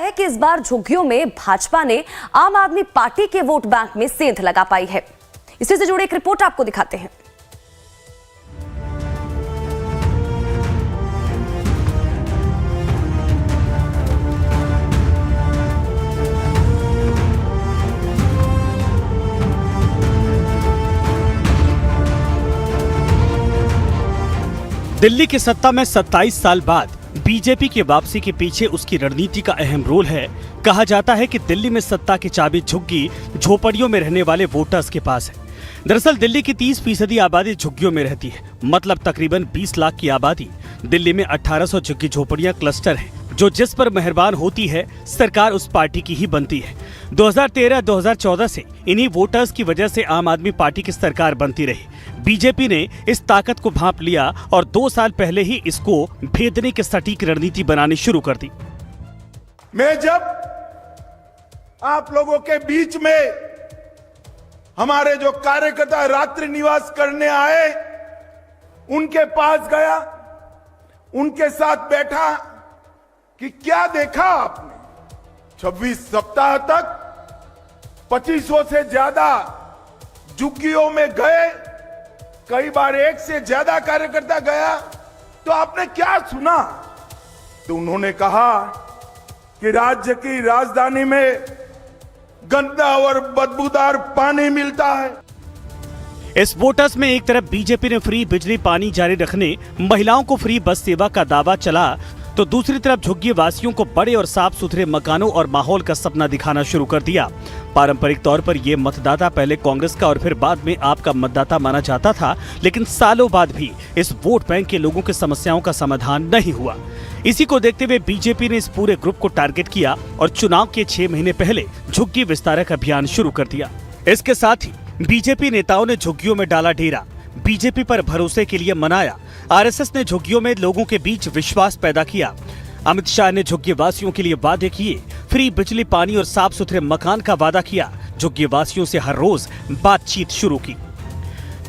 है कि इस बार झुग्गियों में भाजपा ने आम आदमी पार्टी के वोट बैंक में सेंध लगा पाई है। इसी से जुड़ी एक रिपोर्ट आपको दिखाते हैं। दिल्ली की सत्ता में 27 साल बाद बीजेपी की वापसी के पीछे उसकी रणनीति का अहम रोल है। कहा जाता है कि दिल्ली में सत्ता की चाबी झुग्गी झोपड़ियों में रहने वाले वोटर्स के पास है। दरअसल दिल्ली की 30% आबादी झुग्गियों में रहती है, मतलब तकरीबन 20 लाख की आबादी। दिल्ली में 1800 झुग्गी झोपड़ियां क्लस्टर हैं, जो जिस पर मेहरबान होती है सरकार उस पार्टी की ही बनती है। 2013-2014 से इन्हीं वोटर्स की वजह से आम आदमी पार्टी की सरकार बनती रही। बीजेपी ने इस ताकत को भांप लिया और 2 साल पहले ही इसको भेदने की सटीक रणनीति बनानी शुरू कर दी। मैं जब आप लोगों के बीच में हमारे जो कार्यकर्ता रात्रि निवास करने आए, उनके पास गया, उनके साथ बैठा कि क्या देखा आपने। 26 सप्ताह तक 2500 से ज्यादा झुग्गियों में गए, कई बार 1 से ज्यादा कार्यकर्ता गया, तो आपने क्या सुना? तो उन्होंने कहा कि राज्य की राजधानी में गंदा और बदबूदार पानी मिलता है। इस वोटर्स में एक तरफ बीजेपी ने फ्री बिजली पानी जारी रखने, महिलाओं को फ्री बस सेवा का दावा चला, तो दूसरी तरफ झुग्गी वासियों को बड़े और साफ सुथरे मकानों और माहौल का सपना दिखाना शुरू कर दिया। पारंपरिक तौर पर ये मतदाता पहले कांग्रेस का और फिर बाद में आपका मतदाता माना जाता था, लेकिन सालों बाद भी इस वोट बैंक के लोगों की समस्याओं का समाधान नहीं हुआ। इसी को देखते हुए बीजेपी ने इस पूरे ग्रुप को टारगेट किया और चुनाव के 6 महीने पहले झुग्गी विस्तारक अभियान शुरू कर दिया। इसके साथ ही बीजेपी नेताओं ने झुग्गियों में डाला डेरा, बीजेपी पर भरोसे के लिए मनाया। आरएसएस ने झुग्गियों में लोगों के बीच विश्वास पैदा किया। अमित शाह ने झुग्गी वासियों के लिए वादे किए, फ्री बिजली पानी और साफ सुथरे मकान का वादा किया। झुग्गी वासियों से हर रोज बातचीत शुरू की।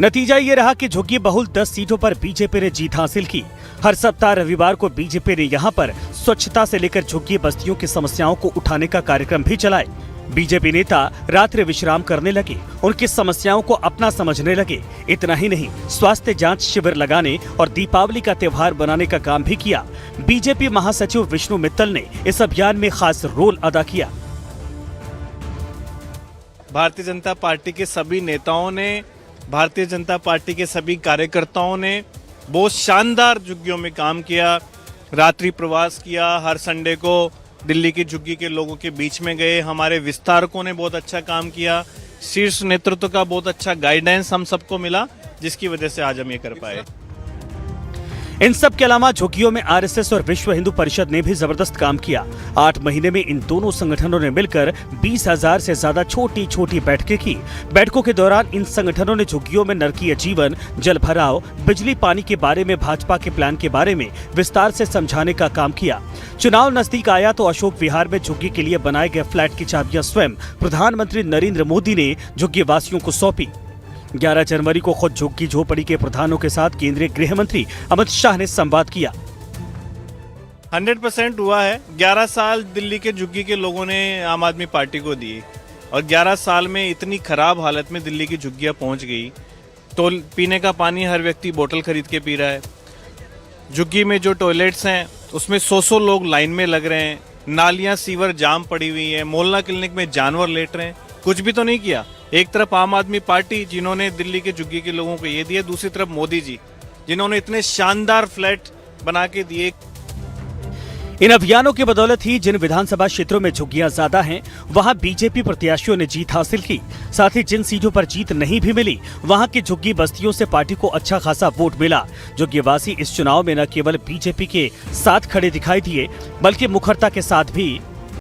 नतीजा ये रहा कि झुग्गी बहुल 10 सीटों पर बीजेपी ने जीत हासिल की। हर सप्ताह रविवार को बीजेपी ने यहाँ पर स्वच्छता से लेकर झुग्गी बस्तियों की समस्याओं को उठाने का कार्यक्रम भी चलाए। बीजेपी नेता रात्रि विश्राम करने लगे, उनकी समस्याओं को अपना समझने लगे। इतना ही नहीं, स्वास्थ्य जांच शिविर लगाने और दीपावली का त्योहार बनाने का काम भी किया। बीजेपी महासचिव विष्णु मित्तल ने इस अभियान में खास रोल अदा किया। भारतीय जनता पार्टी के सभी नेताओं ने, भारतीय जनता पार्टी के सभी कार्यकर्ताओं ने बहुत शानदार झुग्गियों में काम किया, रात्रि प्रवास किया। हर संडे को दिल्ली की झुग्गी के लोगों के बीच में गए। हमारे विस्तारकों ने बहुत अच्छा काम किया। शीर्ष नेतृत्व का बहुत अच्छा गाइडेंस हम सबको मिला, जिसकी वजह से आज हम ये कर पाए। इन सब के अलावा झुग्गियों में आरएसएस और विश्व हिंदू परिषद ने भी जबरदस्त काम किया। 8 महीने में इन दोनों संगठनों ने मिलकर 20,000 से ज्यादा छोटी छोटी बैठकें की। बैठकों के दौरान इन संगठनों ने झुग्गियों में नरकीय जीवन, जल भराव, बिजली पानी के बारे में, भाजपा के प्लान के बारे में विस्तार से समझाने का काम किया। चुनाव नजदीक आया तो अशोक विहार में झुग्गी के लिए बनाए गए फ्लैट की चाबियां स्वयं प्रधानमंत्री नरेंद्र मोदी ने झुग्गी वासियों को सौंपी। 11 जनवरी को खुद झुग्गी झोपड़ी के प्रधानों के साथ केंद्रीय गृह मंत्री अमित शाह ने संवाद किया। 100% हुआ है। 11 साल दिल्ली के झुग्गी के लोगों ने आम आदमी पार्टी को दिए और 11 साल में इतनी खराब हालत में दिल्ली की झुग्गियां पहुंच गई। तो पीने का पानी हर व्यक्ति बोतल खरीद के पी रहा है। झुग्गी में जो टॉयलेट्स हैं उसमें 100 लोग लाइन में लग रहे हैं। नालियां सीवर जाम पड़ी हुई है। मोहल्ला क्लिनिक में जानवर लेट रहे हैं। कुछ भी तो नहीं किया। एक तरफ आम आदमी पार्टी जिन्होंने दिल्ली के झुग्गी के लोगों को ये दिया, दूसरी तरफ मोदी जी जिन्होंने इतने शानदार फ्लैट बना के दिए। इन अभियानों की बदौलत ही जिन विधानसभा क्षेत्रों में झुग्गियां ज्यादा हैं, वहां बीजेपी प्रत्याशियों ने जीत हासिल की। साथ ही जिन सीटों पर जीत नहीं भी मिली, वहां की झुग्गी बस्तियों से पार्टी को अच्छा खासा वोट मिला। झुग्गीवासी इस चुनाव में न केवल बीजेपी के साथ खड़े दिखाई दिए, बल्कि मुखरता के साथ भी